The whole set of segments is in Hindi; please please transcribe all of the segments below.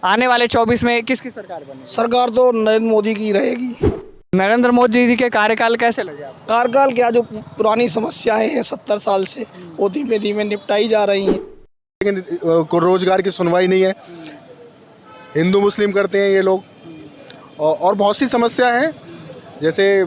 आने वाले 24 में किसकी सरकार बनेगी? सरकार तो नरेंद्र मोदी की रहेगी। नरेंद्र मोदी जी के कार्यकाल कैसे लगे आपको? कार्यकाल क्या, जो पुरानी समस्याएं हैं 70 साल से वो धीमे धीमे निपटाई जा रही हैं। लेकिन को रोजगार की सुनवाई नहीं है, हिंदू मुस्लिम करते हैं ये लोग। और बहुत सी समस्या हैं, जैसे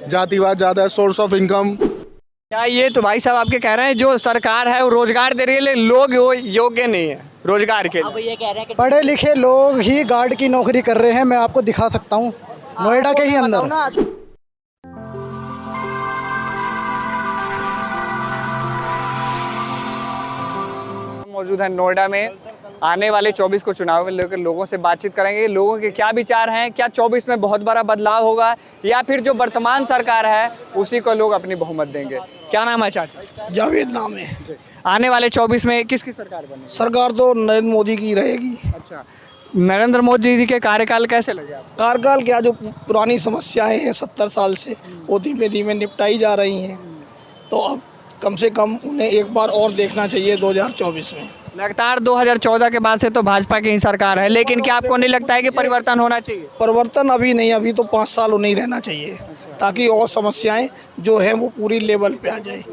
जातिवाद ज़्यादा है, सोर्स ऑफ इनकम। क्या ये तो भाई साहब आपके कह रहे हैं जो सरकार है वो रोजगार दे रही है लेकिन लोग वो योग्य नहीं है रोजगार के लिए? ये कह रहे हैं कि पढ़े लिखे लोग ही गार्ड की नौकरी कर रहे हैं। मैं आपको दिखा सकता हूँ नोएडा के ही अंदर। मौजूद है नोएडा में। आने वाले 24 को चुनाव में लेकर लोगों से बातचीत करेंगे। लोगों के क्या विचार हैं, क्या 24 में बहुत बड़ा बदलाव होगा या फिर जो वर्तमान सरकार है उसी को लोग अपनी बहुमत देंगे? क्या नाम है चाचा? जावेद नाम है। आने वाले 24 में किसकी सरकार बनेगी? सरकार तो नरेंद्र मोदी की रहेगी। अच्छा, नरेंद्र मोदी जी के कार्यकाल कैसे लगे आपको? कार्यकाल क्या, जो पुरानी समस्याएं हैं 70 साल से वो धीमे धीमे निपटाई जा रही हैं। तो अब कम से कम उन्हें एक बार और देखना चाहिए 2024 में। लगातार 2014 के बाद से तो भाजपा की ही सरकार है, लेकिन क्या आपको नहीं लगता है कि परिवर्तन होना चाहिए? परिवर्तन अभी नहीं, अभी तो 5 साल उन्हें ही रहना चाहिए ताकि और समस्याएं जो हैं वो पूरी लेवल पे आ जाए।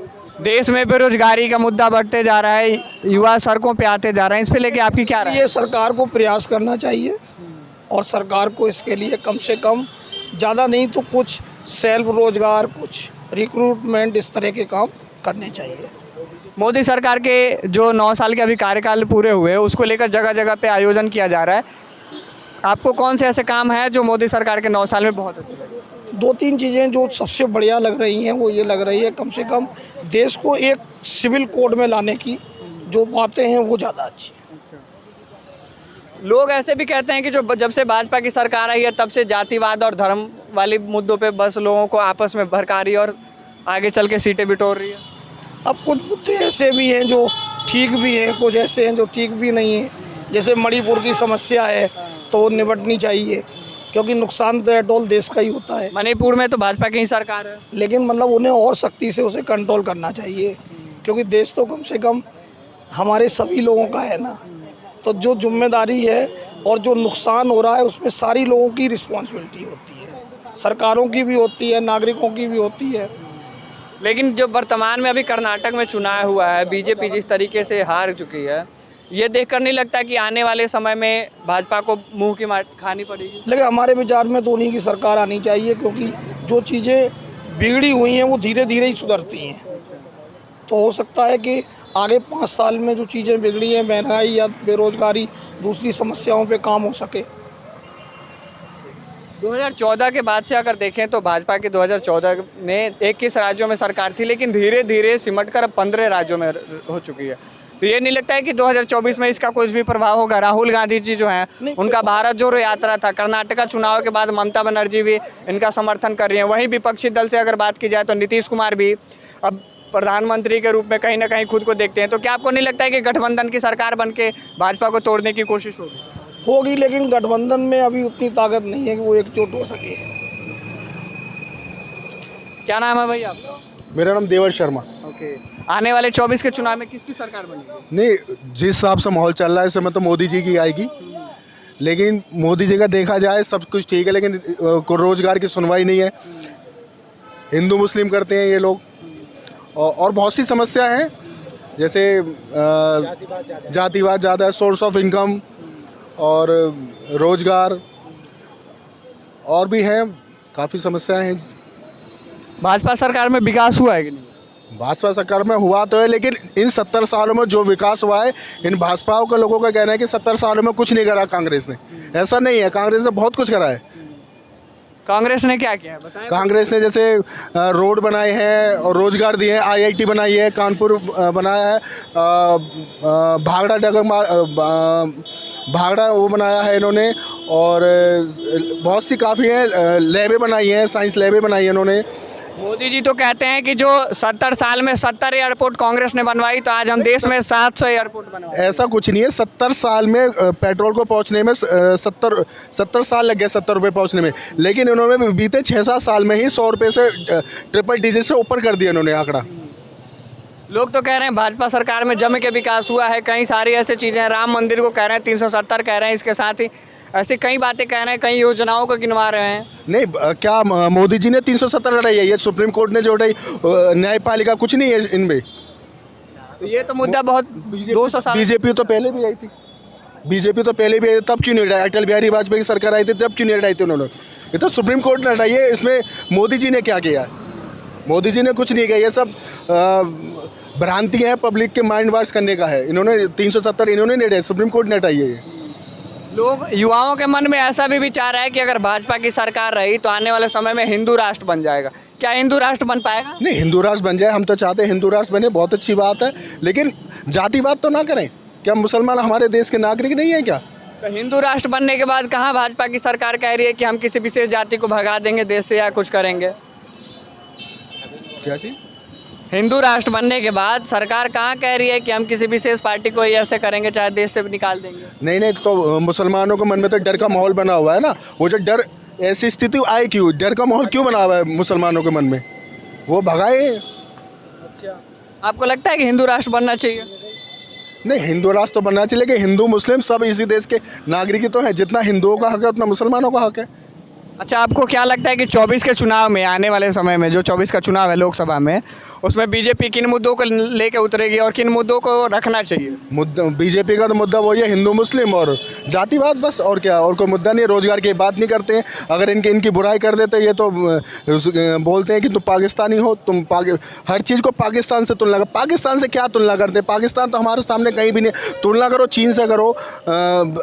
देश में बेरोजगारी का मुद्दा बढ़ते जा रहा है, युवा सड़कों पे आते जा रहे हैं, इस पे लेके आपकी क्या राय है? ये सरकार को प्रयास करना चाहिए और सरकार को इसके लिए कम से कम ज़्यादा नहीं तो कुछ सेल्फ रोजगार, कुछ रिक्रूटमेंट, इस तरह के काम करने चाहिए। मोदी सरकार के जो 9 साल के अभी कार्यकाल पूरे हुए उसको लेकर जगह जगह पे आयोजन किया जा रहा है। आपको कौन से ऐसे काम हैं जो मोदी सरकार के 9 साल में बहुत अच्छे लगे? 2-3 चीज़ें जो सबसे बढ़िया लग रही हैं वो ये लग रही है, कम से कम देश को एक सिविल कोड में लाने की जो बातें हैं वो ज़्यादा अच्छी हैं। लोग ऐसे भी कहते हैं कि जो जब से भाजपा की सरकार आई है तब से जातिवाद और धर्म वाले मुद्दों पे बस लोगों को आपस में भड़का रही है और आगे चल के सीटें बिटोर रही है। अब कुछ मुद्दे ऐसे भी हैं जो ठीक भी हैं, कुछ ऐसे हैं जो ठीक भी नहीं हैं। जैसे मणिपुर की समस्या है तो वो निपटनी चाहिए, क्योंकि नुकसान तो एटोल देश का ही होता है। मणिपुर में तो भाजपा की ही सरकार है, लेकिन मतलब उन्हें और सख्ती से उसे कंट्रोल करना चाहिए, क्योंकि देश तो कम से कम हमारे सभी लोगों का है ना। तो जो जिम्मेदारी है और जो नुकसान हो रहा है उसमें सारी लोगों की रिस्पॉन्सिबिलिटी होती है, सरकारों की भी होती है, नागरिकों की भी होती है। लेकिन जो वर्तमान में अभी कर्नाटक में चुनाव हुआ है, बीजेपी जिस तरीके से हार चुकी है, ये देखकर नहीं लगता कि आने वाले समय में भाजपा को मुंह की मार खानी पड़ेगी? लेकिन हमारे विचार में तो उन्हीं की सरकार आनी चाहिए, क्योंकि जो चीज़ें बिगड़ी हुई हैं वो धीरे धीरे ही सुधरती हैं। तो हो सकता है कि आगे 5 साल में जो चीज़ें बिगड़ी हैं, महंगाई या बेरोजगारी, दूसरी समस्याओं पे काम हो सके। 2014 के बाद से अगर देखें तो भाजपा की 2014 में 21 राज्यों में सरकार थी, लेकिन धीरे धीरे सिमट कर अब 15 राज्यों में हो चुकी है। तो ये नहीं लगता है कि 2024 में इसका कुछ भी प्रभाव होगा? राहुल गांधी जी जो हैं उनका भारत जोड़ो यात्रा था, कर्नाटक चुनाव के बाद ममता बनर्जी भी इनका समर्थन कर रही हैं। वहीं विपक्षी दल से अगर बात की जाए तो नीतीश कुमार भी अब प्रधानमंत्री के रूप में कहीं ना कहीं खुद को देखते हैं। तो क्या आपको नहीं लगता है कि गठबंधन की सरकार बन के भाजपा को तोड़ने की कोशिश होगी? लेकिन गठबंधन में अभी उतनी ताकत नहीं है कि वो एकजुट हो सके। क्या नाम है भाई आपका? मेरा नाम देवर शर्मा। ओके, आने वाले 24 के चुनाव में किसकी सरकार बनेगी? नहीं, जिस हिसाब से माहौल चल रहा है इस समय तो मोदी जी की आएगी। लेकिन मोदी जी का देखा जाए सब कुछ ठीक है, लेकिन रोजगार की सुनवाई नहीं है, हिंदू मुस्लिम करते हैं ये लोग। और बहुत सी समस्या हैं, जैसे जातिवाद ज़्यादा है, सोर्स ऑफ इनकम और रोजगार, और भी हैं, काफ़ी समस्याएं हैं। भाजपा सरकार में विकास हुआ है कि नहीं? भाजपा सरकार में हुआ तो है, लेकिन इन 70 सालों में जो विकास हुआ है, इन भाजपा के लोगों का कहना है कि 70 सालों में कुछ नहीं करा कांग्रेस ने। ऐसा नहीं है, कांग्रेस ने बहुत कुछ करा है। कांग्रेस ने क्या किया है बताएं? कांग्रेस ने जैसे रोड बनाए हैं और रोजगार दिए हैं, IIT बनाई है, कानपुर बनाया है, भागड़ा वो बनाया है इन्होंने, और बहुत सी काफ़ी हैं, लैबें बनाई हैं, साइंस लैबें बनाई हैं इन्होंने। मोदी जी तो कहते हैं कि जो 70 साल में 70 एयरपोर्ट कांग्रेस ने बनवाई, तो आज हम देश में 700 एयरपोर्ट बनवाए। ऐसा कुछ नहीं है, 70 साल में पेट्रोल को पहुंचने में 70 साल लग गए 70 रुपये पहुंचने में, लेकिन इन्होंने बीते 6-7 साल में ही 100 रुपये से ट्रिपल डिजिट से ऊपर कर दिया इन्होंने आंकड़ा। लोग तो कह रहे हैं भाजपा सरकार में जम के विकास हुआ है, कई सारी ऐसी चीज़ें हैं, राम मंदिर को कह रहे हैं 370 कह रहे हैं, इसके साथ ही ऐसी कई बातें कह रहे हैं, कई योजनाओं को गिनवा रहे हैं। नहीं क्या मोदी जी ने 370 लड़ाई है? ये सुप्रीम कोर्ट ने जो लड़ाई, न्यायपालिका कुछ नहीं है इनमें। तो ये तो मुद्दा बहुत 200 साल बीजेपी तो पहले भी आई थी, बीजेपी तो पहले भी आई थी, तब क्यों नहीं लड़ाई? अटल बिहारी वाजपेयी की सरकार आई थी तब क्यों नहीं लड़ाई थी उन्होंने? ये तो सुप्रीम कोर्ट ने लड़ाई है। इसमें मोदी जी ने क्या किया? मोदी जी ने कुछ नहीं किया। ये सब भ्रांति है, पब्लिक के माइंड वॉश करने का है। इन्होंने 370 इन्होंने नहीं लड़ाई, सुप्रीम कोर्ट ने हटाई है ये। लोग, युवाओं के मन में ऐसा भी विचार है कि अगर भाजपा की सरकार रही तो आने वाले समय में हिंदू राष्ट्र बन जाएगा। क्या हिंदू राष्ट्र बन पाएगा? नहीं, हिंदू राष्ट्र बन जाए, हम तो चाहते हैं हिंदू राष्ट्र बने, बहुत अच्छी बात है, लेकिन जातिवाद तो ना करें। क्या मुसलमान हमारे देश के नागरिक नहीं है क्या? तो हिंदू राष्ट्र बनने के बाद कहाँ भाजपा की सरकार कह रही है कि हम किसी विशेष जाति को भगा देंगे देश से या कुछ करेंगे? क्या चीज़? हिंदू राष्ट्र बनने के बाद सरकार कहाँ कह रही है कि हम किसी विशेष पार्टी को ऐसे करेंगे चाहे देश से भी निकाल देंगे? नहीं नहीं, तो मुसलमानों के मन में तो डर का माहौल बना हुआ है ना। वो जो डर, ऐसी स्थिति आई क्यों? डर का माहौल क्यों बना हुआ है मुसलमानों के मन में? वो भगाए। अच्छा, आपको लगता है कि हिंदू राष्ट्र बनना चाहिए? नहीं, हिंदू राष्ट्र तो बनना चाहिए, लेकिन हिंदू मुस्लिम सब इसी देश के नागरिक ही तो हैं। जितना हिंदुओं का हक है उतना मुसलमानों का हक है। अच्छा, आपको क्या लगता है कि 24 के चुनाव में, आने वाले समय में जो 24 का चुनाव है लोकसभा में, उसमें बीजेपी किन मुद्दों को लेके उतरेगी और किन मुद्दों को रखना चाहिए? मुद्दा बीजेपी का तो मुद्दा वही है, हिंदू मुस्लिम और जातिवाद, बस। और क्या? और कोई मुद्दा नहीं। रोजगार की बात नहीं करते हैं। अगर इनकी बुराई कर देते ये तो बोलते हैं कि तुम पाकिस्तानी हो, तुम हर चीज़ को पाकिस्तान से तुलना कर। पाकिस्तान से क्या तुलना करते हैं? पाकिस्तान तो हमारे सामने कहीं भी नहीं। तुलना करो चीन से करो,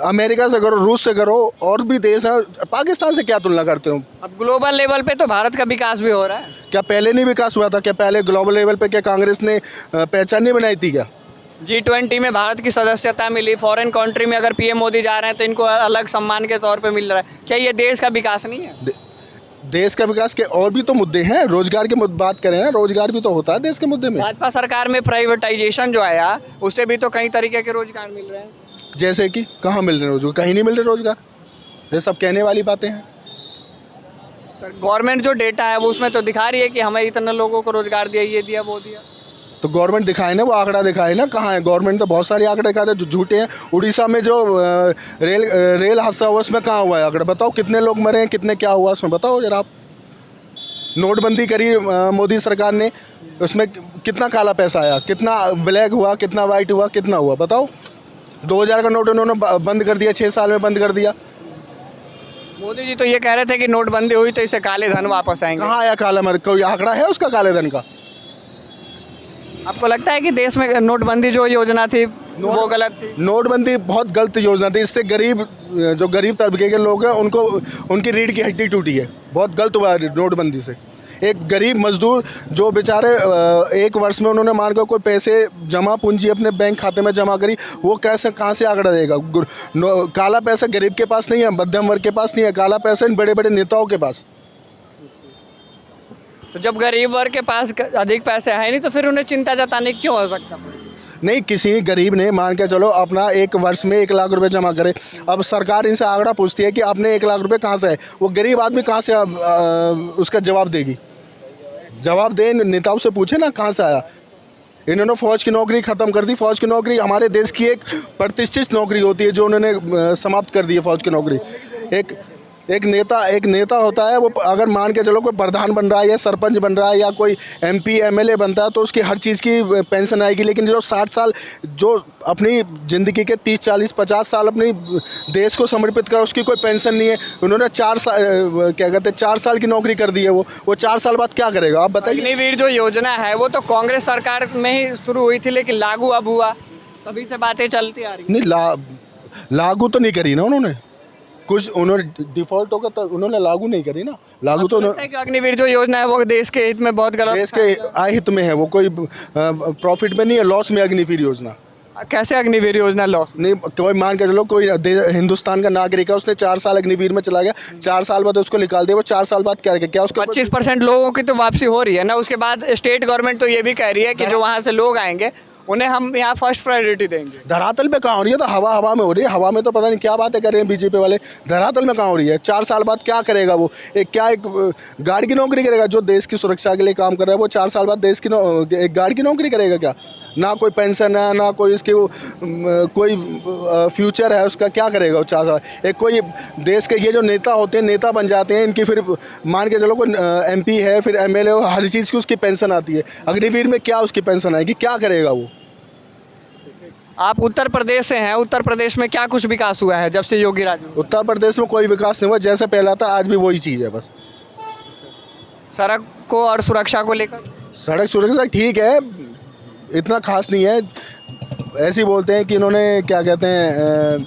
अमेरिका से करो, रूस से करो, और भी देश हैं। पाकिस्तान से क्या तुलना करते हो? अब ग्लोबल लेवल पे तो भारत का विकास भी हो रहा है। क्या पहले नहीं विकास हुआ था? क्या पहले ग्लोबल लेवल पे क्या कांग्रेस ने पहचान नहीं बनाई थी क्या? G20 में भारत की सदस्यता मिली। फॉरेन कंट्री में अगर पीएम मोदी जा रहे हैं तो इनको अलग सम्मान के तौर पे मिल रहा है। क्या ये देश का विकास नहीं है? देश का विकास के और भी तो मुद्दे हैं। रोजगार की बात करें ना, रोजगार भी तो होता है देश के मुद्दे में। भाजपा सरकार में प्राइवेटाइजेशन जो आया उससे भी तो कई तरीके के रोजगार मिल रहे हैं। जैसे कि कहाँ मिल रहे रोजगार? कहीं नहीं मिल रहे रोजगार। ये सब कहने वाली बातें हैं। सर, गवर्नमेंट जो डेटा है वो उसमें तो दिखा रही है कि हमें इतने लोगों को रोजगार दिया, ये दिया, वो दिया। तो गवर्नमेंट दिखाए ना, वो आंकड़ा दिखाए ना। कहाँ है? गवर्नमेंट तो बहुत सारे आंकड़े दिखाते हैं जो झूठे हैं। उड़ीसा में जो रेल हादसा हुआ उसमें कहाँ हुआ है आंकड़ा? बताओ कितने लोग मरे हैं, कितने क्या हुआ उसमें बताओ जरा आप। नोटबंदी करी मोदी सरकार ने, उसमें कितना काला पैसा आया, कितना ब्लैक हुआ, कितना वाइट हुआ, कितना हुआ बताओ। 2000 का नोट उन्होंने बंद कर दिया, 6 साल में बंद कर दिया। मोदी जी तो ये कह रहे थे कि नोटबंदी हुई तो इससे काले धन वापस आएंगे। कहाँ आया काला? मर कोई आंकड़ा है उसका काले धन का? आपको लगता है कि देश में नोटबंदी जो योजना थी वो गलत थी? नोटबंदी बहुत गलत योजना थी। इससे जो गरीब तबके के लोग हैं उनको, उनकी रीढ़ की हड्डी टूटी है। बहुत गलत हुआ है नोटबंदी से। एक गरीब मजदूर जो बेचारे एक वर्ष में उन्होंने मान कर कोई पैसे जमा पूंजी अपने बैंक खाते में जमा करी, वो कैसे कहाँ से आंकड़ा देगा? काला पैसा गरीब के पास नहीं है, मध्यम वर्ग के पास नहीं है। काला पैसा इन बड़े बड़े नेताओं के पास। तो जब गरीब वर्ग के पास अधिक पैसे है नहीं तो फिर उन्हें चिंता जताने की क्यों हो सकता? नहीं, किसी गरीब ने मान के चलो अपना एक वर्ष में 1 लाख रुपए जमा करे। अब सरकार इनसे आंकड़ा पूछती है कि आपने 1 लाख रुपए कहाँ से है? वो गरीब आदमी कहाँ से उसका जवाब देगी? जवाब दे, नेताओं से पूछे ना कहाँ से आया। इन्होंने फ़ौज की नौकरी ख़त्म कर दी। फ़ौज की नौकरी हमारे देश की एक प्रतिष्ठित नौकरी होती है जो उन्होंने समाप्त कर दी है फ़ौज की नौकरी। एक नेता होता है, वो अगर मान के चलो कोई प्रधान बन रहा है या सरपंच बन रहा है या कोई MP MLA बनता है तो उसकी हर चीज़ की पेंशन आएगी। लेकिन जो 60 साल, जो अपनी ज़िंदगी के 30 40 50 साल अपनी देश को समर्पित कर, उसकी कोई पेंशन नहीं है। उन्होंने 4 साल की नौकरी कर दी है। वो 4 साल बाद क्या करेगा आप बताइए? अग्निवीर जो योजना है वो तो कांग्रेस सरकार में ही शुरू हुई थी लेकिन लागू अब हुआ, तभी से बातें चलती आ रही। नहीं, लागू तो नहीं करी ना उन्होंने। कुछ उन्होंने डिफॉल्ट होगा तो उन्होंने लागू नहीं करी ना। लागू तो उन्होंने, अग्निवीर जो योजना है वो देश के हित में बहुत गलत, देश के अहित में है। वो कोई प्रॉफिट में नहीं है, लॉस में अग्निवीर योजना। कैसे अग्निवीर योजना लॉस? नहीं, कोई मान के चलो कोई हिंदुस्तान का नागरिक है, उसने 4 साल अग्निवीर में चला गया, 4 साल बाद उसको निकाल दिया। वो 4 साल बाद क्या उसको 25% लोगों की तो वापसी हो रही है ना। उसके बाद स्टेट गवर्नमेंट तो ये भी कह रही है कि जो वहाँ से लोग आएंगे उन्हें हम यहाँ फर्स्ट प्रायोरिटी देंगे। धरातल पे कहाँ हो रही है? तो हवा में हो रही है। हवा में तो पता नहीं क्या बातें कर रहे हैं बीजेपी वाले। धरातल में कहाँ हो रही है? 4 साल बाद क्या करेगा वो? एक गार्ड की नौकरी करेगा? जो देश की सुरक्षा के लिए काम कर रहा है वो 4 साल बाद देश की एक गार्ड की नौकरी करेगा क्या? ना कोई पेंशन है, ना कोई इसकी कोई फ्यूचर है उसका। क्या करेगा वो 4 साल? एक कोई देश के ये जो नेता होते हैं, नेता बन जाते हैं, इनकी फिर मान के चलो कोई MP है, फिर MLA हो, हर चीज़ की उसकी पेंशन आती है। अग्निवीर में क्या उसकी पेंशन आएगी? क्या करेगा वो? आप उत्तर प्रदेश से हैं, उत्तर प्रदेश में क्या कुछ विकास हुआ है जब से योगी राज में? उत्तर प्रदेश में कोई विकास नहीं हुआ, जैसे पहला था आज भी वही चीज़ है बस। सड़क को और सुरक्षा को लेकर? सड़क सुरक्षा ठीक है, इतना खास नहीं है। ऐसे ही बोलते हैं कि इन्होंने क्या कहते हैं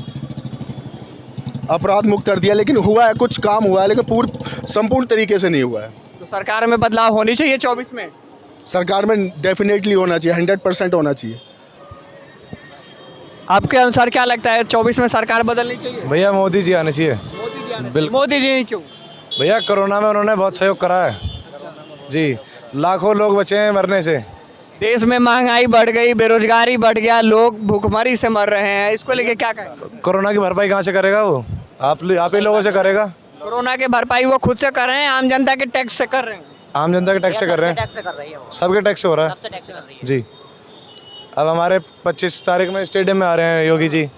अपराध मुक्त कर दिया, लेकिन हुआ है, कुछ काम हुआ है, लेकिन संपूर्ण तरीके से नहीं हुआ है। तो सरकार में बदलाव होनी चाहिए 24 में? सरकार में डेफिनेटली होना चाहिए, 100% होना चाहिए। आपके अनुसार क्या लगता है 24 में सरकार बदलनी चाहिए? भैया मोदी जी आने चाहिए। मोदी जी क्यों? भैया कोरोना में उन्होंने बहुत सहयोग करा है जी, लाखों लोग बचे हैं मरने से। देश में महंगाई बढ़ गई, बेरोजगारी बढ़ गया, लोग भूखमरी से मर रहे हैं, इसको लेके क्या कहें? कोरोना की भरपाई कहाँ से करेगा वो? आप ही लोगों से करेगा। कोरोना के भरपाई वो खुद से कर रहे हैं, आम जनता के टैक्स से कर रहे हैं। आम जनता के टैक्स से कर रहे हैं, सबके टैक्स से हो रहा है जी। अब हमारे 25 तारीख में स्टेडियम में आ रहे हैं योगी जी,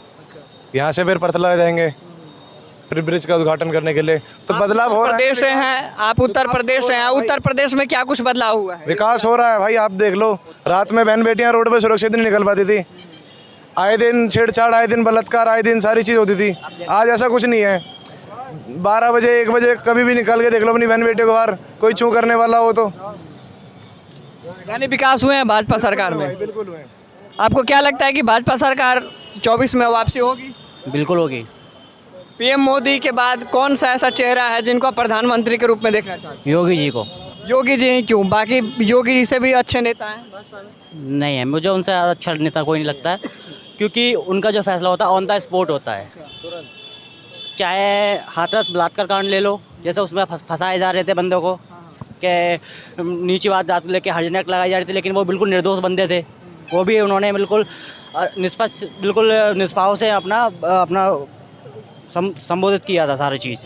यहाँ से फिर परतला जाएंगे फिर ब्रिज का उद्घाटन करने के लिए। तो बदलाव हो रहा है। प्रदेश से हैं आप, उत्तर प्रदेश से हैं, उत्तर प्रदेश में क्या कुछ बदलाव हुआ है? विकास हो रहा है भाई, आप देख लो। रात में बहन बेटियां रोड पे सुरक्षित नहीं निकल पाती थी, आए दिन छेड़छाड़, आए दिन बलात्कार, आए दिन सारी चीज़ होती थी। आज ऐसा कुछ नहीं है। 12 बजे 1 बजे कभी भी निकल के देख लो अपनी बहन बेटे को बाहर, कोई छू करने वाला हो तो। यानी विकास हुए हैं भाजपा सरकार में? बिल्कुल हुए। आपको क्या लगता है कि भाजपा सरकार 24 में वापसी होगी? बिल्कुल होगी। PM मोदी के बाद कौन सा ऐसा चेहरा है जिनको आप प्रधानमंत्री के रूप में देखना चाहते हैं? योगी जी को। योगी जी क्यों? बाकी योगी जी से भी अच्छे नेता हैं भाजपा में? नहीं है, मुझे उनसे ज़्यादा अच्छा नेता कोई नहीं लगता है, क्योंकि उनका जो फैसला होता है ऑन द स्पॉट होता है। चाहे हाथरस बलात्कार कांड ले लो, जैसे उसमें फंसाए जा रहे थे बंदों को, कि नीची बात लेके हर्ज एक्ट लगाई जा रही थी, लेकिन वो बिल्कुल निर्दोष बंदे थे। वो भी उन्होंने बिल्कुल निष्पक्ष, बिल्कुल निष्पाव से अपना संबोधित किया था सारी चीज़।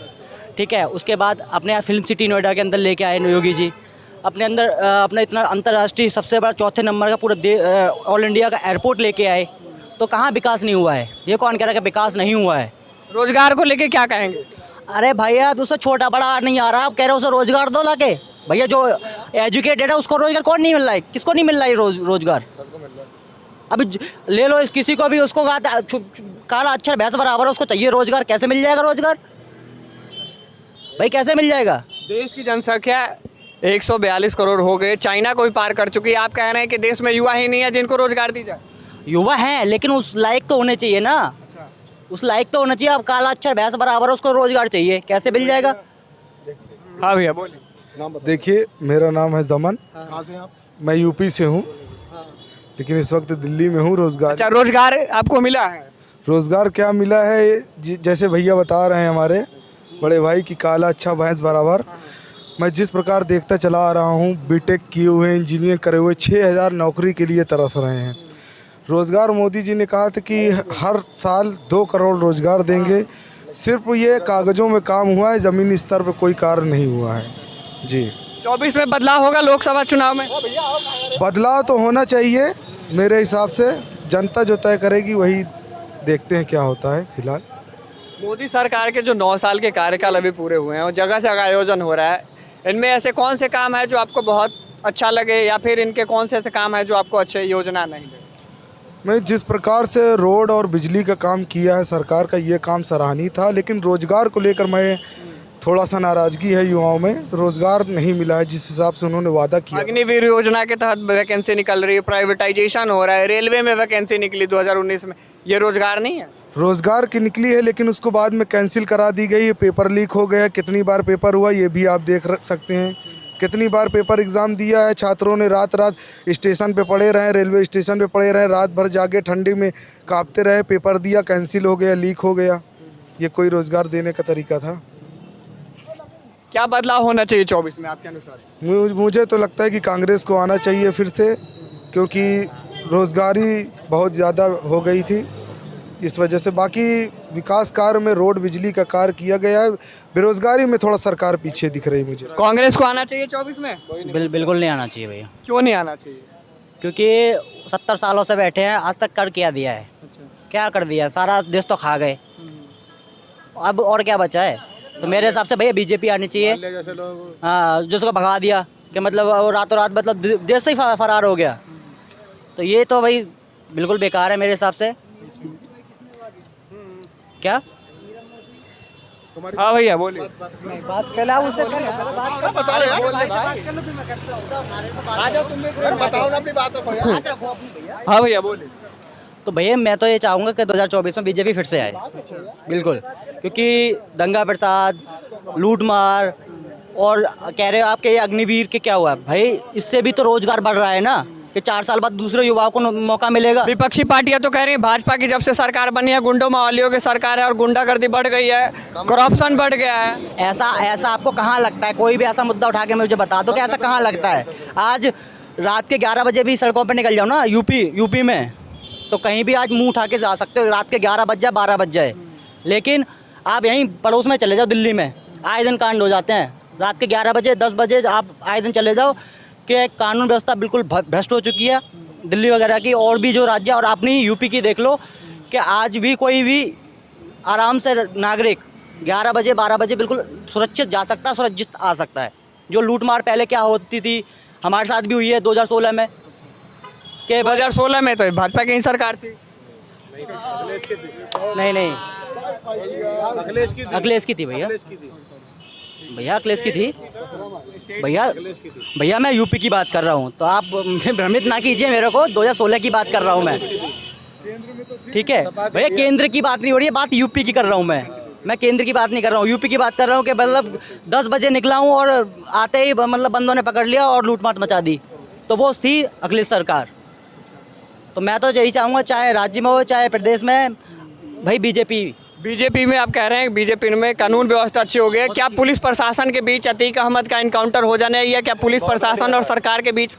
ठीक है, उसके बाद अपने फिल्म सिटी नोएडा के अंदर लेके आए योगी जी, अपने अंदर अपना इतना अंतर्राष्ट्रीय सबसे बड़ा 4थे नंबर का पूरा ऑल इंडिया का एयरपोर्ट लेके आए। तो कहाँ विकास नहीं हुआ है? ये कौन कह रहा है कि विकास नहीं हुआ है? रोजगार को लेके क्या कहेंगे? अरे भैया, उससे छोटा बड़ा नहीं आ रहा, आप कह रहे हो उसे रोजगार दो लाके। भैया जो एजुकेटेड है उसको रोजगार कौन नहीं मिल रहा है? किसको नहीं मिल रहा है रोजगार? अभी ले लो किसी को भी, उसको काला अक्षर भैंस बराबर, उसको चाहिए रोजगार। कैसे मिल जाएगा रोजगार भाई? कैसे मिल जाएगा? देश की जनसंख्या 142 करोड़ हो गए, चाइना को भी पार कर चुकी है। आप कह रहे हैं कि देश में युवा ही नहीं है जिनको रोजगार दी जाए? युवा हैं, लेकिन उस लायक तो होने चाहिए ना। उस लायक तो होना चाहिए। अब काला अक्षर भैंस बराबर, उसको रोजगार चाहिए, कैसे मिल जाएगा? हाँ भैया बोलिए। देखिए, मेरा नाम है जमन। कहाँ से आप? मैं यूपी से हूँ, लेकिन इस वक्त दिल्ली में हूँ। अच्छा, रोजगार आपको मिला है? रोजगार क्या मिला है, जैसे भैया बता रहे हैं हमारे बड़े भाई कि काला अच्छा भैंस बराबर। मैं जिस प्रकार देखता चला आ रहा हूँ, बीटेक किए हुए, इंजीनियर करे हुए 6000 नौकरी के लिए तरस रहे हैं। रोज़गार मोदी जी ने कहा था कि हर साल 2 करोड़ रोज़गार देंगे। सिर्फ ये कागज़ों में काम हुआ है, ज़मीनी स्तर पर कोई कार्य नहीं हुआ है जी। 24 में बदलाव होगा लोकसभा चुनाव में? बदलाव तो होना चाहिए मेरे हिसाब से। जनता जो तय करेगी वही देखते हैं क्या होता है। फिलहाल मोदी सरकार के जो 9 साल के कार्यकाल अभी पूरे हुए हैं और जगह जगह आयोजन हो रहा है, इनमें ऐसे कौन से काम है जो आपको बहुत अच्छा लगे, या फिर इनके कौन से ऐसे काम है जो आपको अच्छे योजना नहीं लगे? मैं जिस प्रकार से रोड और बिजली का काम किया है सरकार का, ये काम सराहनीय था, लेकिन रोज़गार को लेकर मैं थोड़ा सा नाराज़गी है युवाओं में। रोज़गार नहीं मिला है जिस हिसाब से उन्होंने वादा किया। अग्निवीर योजना के तहत वैकेंसी निकल रही है, प्राइवेटाइजेशन हो रहा है, रेलवे में वैकेंसी निकली 2019 में, ये रोज़गार नहीं है? रोज़गार की निकली है, लेकिन उसको बाद में कैंसिल करा दी गई। पेपर लीक हो गया, कितनी बार पेपर हुआ ये भी आप देख सकते हैं। कितनी बार पेपर एग्ज़ाम दिया है, छात्रों ने रात रात स्टेशन पे पड़े रहे, रेलवे स्टेशन पे पड़े रहे, रात भर जाके ठंडी में कांपते रहे, पेपर दिया, कैंसिल हो गया, लीक हो गया। ये कोई रोज़गार देने का तरीका था? क्या बदलाव होना चाहिए 24 में आपके अनुसार? मुझे तो लगता है कि कांग्रेस को आना चाहिए फिर से, क्योंकि रोज़गारी बहुत ज़्यादा हो गई थी, इस वजह से। बाकी विकास कार्य में रोड बिजली का कार्य किया गया है। बेरोज़गारी में थोड़ा सरकार पीछे दिख रही मुझे। कांग्रेस को आना चाहिए 24 में? बिल्कुल नहीं आना चाहिए भैया, क्यों नहीं आना चाहिए? क्योंकि 70 सालों से बैठे हैं, आज तक कर क्या दिया है? क्या कर दिया? सारा देश तो खा गए, अब और क्या बचा है? तो मेरे हिसाब से भैया बीजेपी आनी चाहिए। हाँ, जिसको भगा दिया कि मतलब वो रातों रात मतलब देश से ही फरार हो गया, तो ये तो भाई बिल्कुल बेकार है मेरे हिसाब से। क्या? हाँ भैया बोलिए। बात पहले आप उससे करें। हाँ भैया बोलिए। तो भैया मैं तो ये चाहूँगा कि 2024 में बीजेपी फिर से आए, बिल्कुल। क्योंकि दंगा प्रसाद, लूट मार, और कह रहे हो आपके ये अग्निवीर के क्या हुआ भाई? इससे भी तो रोजगार बढ़ रहा है ना, कि 4 साल बाद दूसरे युवाओं को मौका मिलेगा। विपक्षी पार्टियां तो कह रही हैं भाजपा की जब से सरकार बनी है गुंडों मावालियों की सरकार है और गुंडागर्दी बढ़ गई है, करप्शन बढ़ गया है। ऐसा आपको कहाँ लगता है? कोई भी ऐसा मुद्दा उठा के मुझे बता दो कि ऐसा कहाँ लगता है। आज रात के 11 बजे भी सड़कों पर निकल जाओ ना, यूपी में, तो कहीं भी आज मुंह उठा के जा सकते हो। रात के 11 बज जाए, 12 बज जाए, लेकिन आप यहीं पड़ोस में चले जाओ, दिल्ली में आए दिन कांड हो जाते हैं। रात के 11 बजे, 10 बजे आप आए दिन चले जाओ कि कानून व्यवस्था बिल्कुल भ्रष्ट हो चुकी है दिल्ली वगैरह की, और भी जो राज्य, और अपनी यूपी की देख लो कि आज भी कोई भी आराम से नागरिक 11 बजे 12 बजे बिल्कुल सुरक्षित जा सकता है, सुरक्षित आ सकता है। जो लूट मार पहले क्या होती थी, हमारे साथ भी हुई है 2016 में, कि 2016 में तो भाजपा की ही सरकार थी। नहीं, अखिलेश की थी भैया, अखिलेश की थी भैया। मैं यूपी की बात कर रहा हूँ, तो आप भ्रमित ना कीजिए मेरे को। 2016 की बात कर रहा हूँ मैं, ठीक है भैया। केंद्र की बात नहीं हो रही है, बात यूपी की कर रहा हूँ मैं केंद्र की बात नहीं कर रहा हूँ, यूपी की बात कर रहा हूँ। कि मतलब 10 बजे निकला हूँ और आते ही मतलब बंदों ने पकड़ लिया और लूटमाट मचा दी, तो वो थी अखिलेश सरकार। तो मैं तो यही चाहूँगा, चाहे राज्य में हो चाहे प्रदेश में, भाई बीजेपी में आप कह रहे हैं बीजेपी में कानून व्यवस्था अच्छी हो गई है। क्या पुलिस प्रशासन के बीच अतीक अहमद का इनकाउंटर हो जाना है, या क्या पुलिस प्रशासन और सरकार के बीच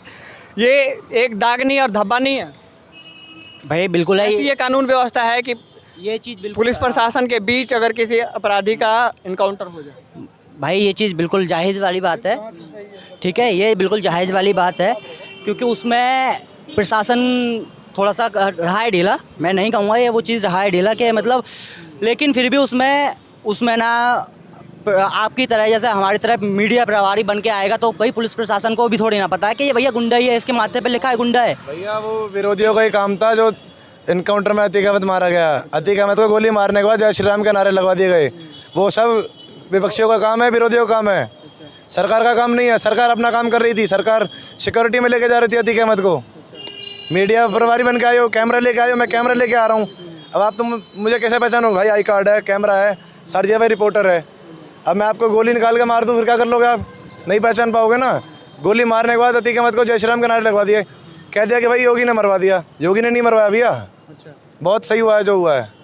ये एक दाग नहीं और धब्बा नहीं है? भाई बिल्कुल है, ये कानून व्यवस्था है कि ये चीज़ बिल्कुल पुलिस प्रशासन के बीच अगर किसी अपराधी का इनकाउंटर हो जाए, भाई ये चीज़ बिल्कुल जायज़ वाली बात है, ठीक है, ये बिल्कुल जायज़ वाली बात है। क्योंकि उसमें प्रशासन थोड़ा सा रहा है ढीला, मैं नहीं कहूँगा ये वो चीज़ रहा है ढीला कि मतलब, लेकिन फिर भी उसमें ना आपकी तरह जैसे हमारी तरह मीडिया प्रभारी बन के आएगा, तो भाई पुलिस प्रशासन को भी थोड़ी ना पता है कि ये भैया गुंडा ही है, इसके माथे पे लिखा है गुंडा है। भैया वो विरोधियों का ही काम था, जो इनकाउंटर में अतीक अहमद मारा गया, अतीक अहमद को गोली मारने के बाद जय श्री राम के नारे लगवा दिए गए, वो सब विपक्षियों का काम है, विरोधियों का काम है, सरकार का काम नहीं है। सरकार अपना काम कर रही थी, सरकार सिक्योरिटी में लेके जा रही थी अतीक अहमद को। मीडिया प्रभारी बन के आए हो, कैमरा लेके आए हो, मैं कैमरा लेके आ रहा हूँ। अब आप तुम मुझे कैसे पहचानो? भाई आई कार्ड है, कैमरा है, सर जी भाई रिपोर्टर है। अब मैं आपको गोली निकाल के मार दूँ, फिर क्या कर लोगे? आप नहीं पहचान पाओगे ना। गोली मारने के बाद अतीक अहमद को जय श्री राम के नारे लगवा दिए, कह दिया कि भाई योगी ने मरवा दिया। योगी ने नहीं मरवाया भैया, बहुत सही हुआ है जो हुआ है।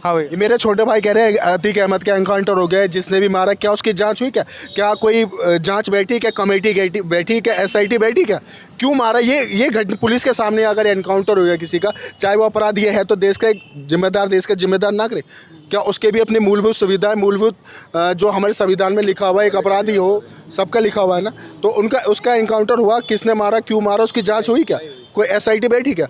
हाँ भाई, ये मेरे छोटे भाई कह रहे हैं अतीक अहमद का एनकाउंटर हो गया है, जिसने भी मारा, क्या उसकी जांच हुई? क्या कोई जांच बैठी? क्या कमेटी बैठी? क्या SIT बैठी? क्या क्यों मारा? ये घटना पुलिस के सामने अगर एनकाउंटर हो गया किसी का, चाहे वो अपराधी है तो देश का जिम्मेदार नागरिक, क्या उसके भी अपनी मूलभूत सुविधाएं, मूलभूत जो हमारे संविधान में लिखा हुआ है, एक अपराधी हो सबका लिखा हुआ है ना, तो उसका एनकाउंटर हुआ, किसने मारा, क्यों मारा, उसकी जाँच हुई? क्या कोई SIT बैठी? क्या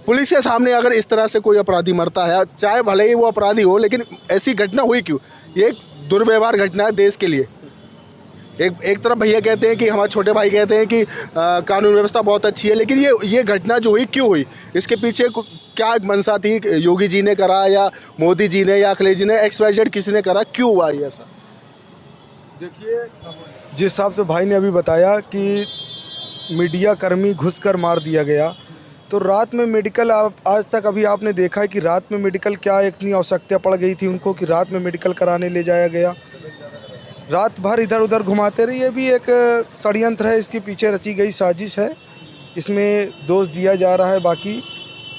पुलिस के सामने अगर इस तरह से कोई अपराधी मरता है, चाहे भले ही वो अपराधी हो, लेकिन ऐसी घटना हुई क्यों? ये एक दुर्व्यवहार घटना है देश के लिए। एक तरफ भैया कहते हैं कि हमारे छोटे भाई कहते हैं कि कानून व्यवस्था बहुत अच्छी है, लेकिन ये घटना जो हुई क्यों हुई? इसके पीछे क्या मंशा थी? योगी जी ने करा या मोदी जी ने या अखिलेश जी ने, XYZ किसी ने करा, क्यों हुआ ये ऐसा? देखिए, जिस हिसाब से भाई ने अभी बताया कि मीडिया कर्मी घुसकर मार दिया गया, तो रात में मेडिकल, आज तक अभी आपने देखा है कि रात में मेडिकल क्या इतनी आवश्यकता पड़ गई थी उनको कि रात में मेडिकल कराने ले जाया गया, रात भर इधर उधर घुमाते रहे। ये भी एक षड्यंत्र है, इसके पीछे रची गई साजिश है, इसमें दोष दिया जा रहा है। बाकी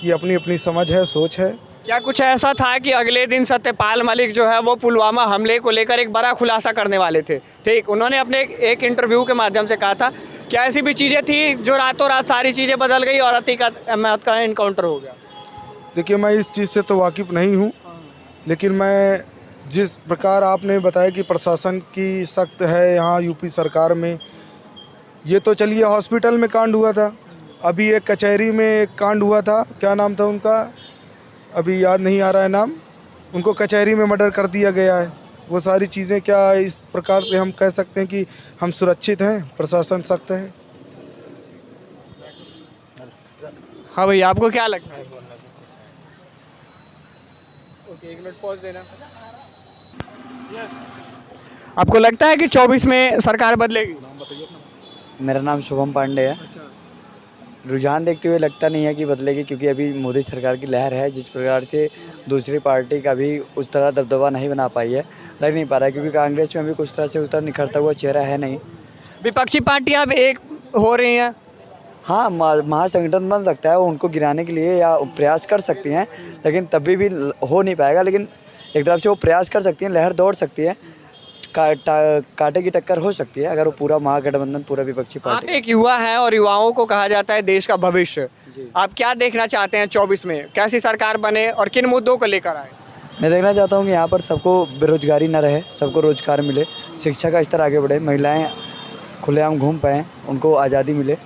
ये अपनी अपनी समझ है, सोच है। क्या कुछ ऐसा था कि अगले दिन सत्यपाल मलिक जो है वो पुलवामा हमले को लेकर एक बड़ा खुलासा करने वाले थे? ठीक, उन्होंने अपने एक इंटरव्यू के माध्यम से कहा था क्या ऐसी भी चीज़ें थी जो रातों रात सारी चीज़ें बदल गई और अतीक अहमद का इनकाउंटर हो गया? देखिए, मैं इस चीज़ से तो वाकिफ़ नहीं हूँ, लेकिन मैं जिस प्रकार आपने बताया कि प्रशासन की सख्त है यहाँ यूपी सरकार में, ये तो चलिए हॉस्पिटल में कांड हुआ था, अभी एक कचहरी में एक कांड हुआ था, क्या नाम था उनका, अभी याद नहीं आ रहा है नाम, उनको कचहरी में मर्डर कर दिया गया है। वो सारी चीज़ें क्या इस प्रकार से हम कह सकते हैं कि हम सुरक्षित हैं, प्रशासन सख्त है? हाँ भैया, आपको क्या लगता है? ओके, 1 मिनट पॉज देना। आपको लगता है कि 24 में सरकार बदलेगी? मेरा नाम शुभम पांडे है। रुझान देखते हुए लगता नहीं है कि बदलेगी, क्योंकि अभी मोदी सरकार की लहर है। जिस प्रकार से दूसरी पार्टी का भी उस तरह दबदबा नहीं बना पाई है, लग नहीं पा रहा है, क्योंकि कांग्रेस में भी कुछ तरह से उस तरह निखरता हुआ चेहरा है नहीं। विपक्षी पार्टियां अब एक हो रही हैं। हाँ, महासंगठन बन सकता है, वो उनको गिराने के लिए या प्रयास कर सकती हैं, लेकिन तभी भी हो नहीं पाएगा। लेकिन एक तरफ से वो प्रयास कर सकती हैं, लहर दौड़ सकती है, कांटे की टक्कर हो सकती है अगर वो पूरा महागठबंधन, पूरा विपक्षी आप पार्टी। एक युवा हैं और युवाओं को कहा जाता है देश का भविष्य। आप क्या देखना चाहते हैं 24 में? कैसी सरकार बने और किन मुद्दों को लेकर आए? मैं देखना चाहता हूँ कि यहाँ पर सबको बेरोजगारी न रहे, सबको रोजगार मिले, शिक्षा का स्तर आगे बढ़े, महिलाएं खुलेआम घूम पाएँ, उनको आज़ादी मिले,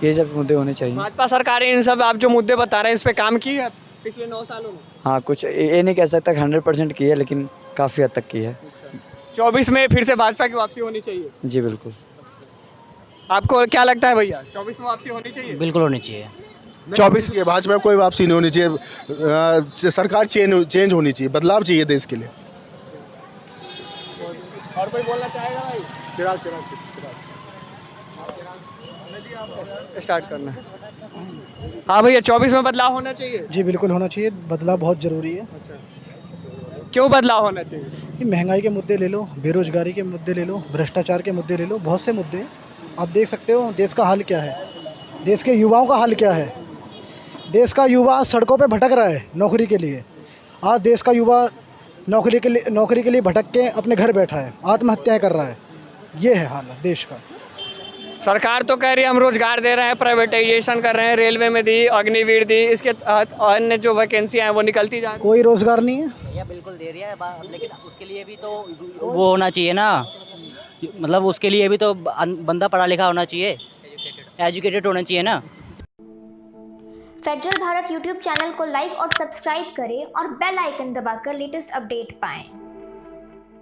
ये सब मुद्दे होने चाहिए। भाजपा सरकार इन सब आप जो मुद्दे बता रहे हैं, इस पे काम की है पिछले 9 सालों में? हाँ, कुछ ये नहीं कह सकता 100% की है, लेकिन काफ़ी हद तक की है। 24 में फिर से भाजपा की वापसी होनी चाहिए? जी बिल्कुल। आपको क्या लगता है भैया, 24 में वापसी होनी चाहिए? बिल्कुल होनी चाहिए। 24 ये भाजपा में कोई वापसी नहीं होनी चाहिए, सरकार चेंज होनी चाहिए, बदलाव चाहिए देश के लिए। और कोई बोलना चाहेगा भाई? चिराग स्टार्ट करना है। हाँ भैया, 24 में बदलाव होना चाहिए? जी बिल्कुल होना चाहिए, बदलाव बहुत ज़रूरी है। क्यों बदलाव होना चाहिए? कि महंगाई के मुद्दे ले लो, बेरोजगारी के मुद्दे ले लो, भ्रष्टाचार के मुद्दे ले लो, बहुत से मुद्दे हैं। आप देख सकते हो देश का हाल क्या है, देश के युवाओं का हाल क्या है। देश का युवा सड़कों पे भटक रहा है नौकरी के लिए। आज देश का युवा नौकरी के लिए भटक के अपने घर बैठा है, आत्महत्याएं कर रहा है। ये है हाल देश का। सरकार तो कह रही है हम रोजगार दे रहे हैं, प्राइवेटाइजेशन कर रहे हैं, रेलवे में दी, अग्निवीर दी, इसके अन्य जो वैकेंसियाँ हैं वो निकलती जा रही हैं। कोई रोजगार नहीं है। भैया बिल्कुल दे रही है, लेकिन उसके लिए भी तो वो होना चाहिए ना, मतलब उसके लिए भी तो बंदा पढ़ा लिखा होना चाहिए, एजुकेटेड होना चाहिए ना। फेडरल भारत यूट्यूब चैनल को लाइक और सब्सक्राइब करें और बेल आइकन दबाकर लेटेस्ट अपडेट पाएं।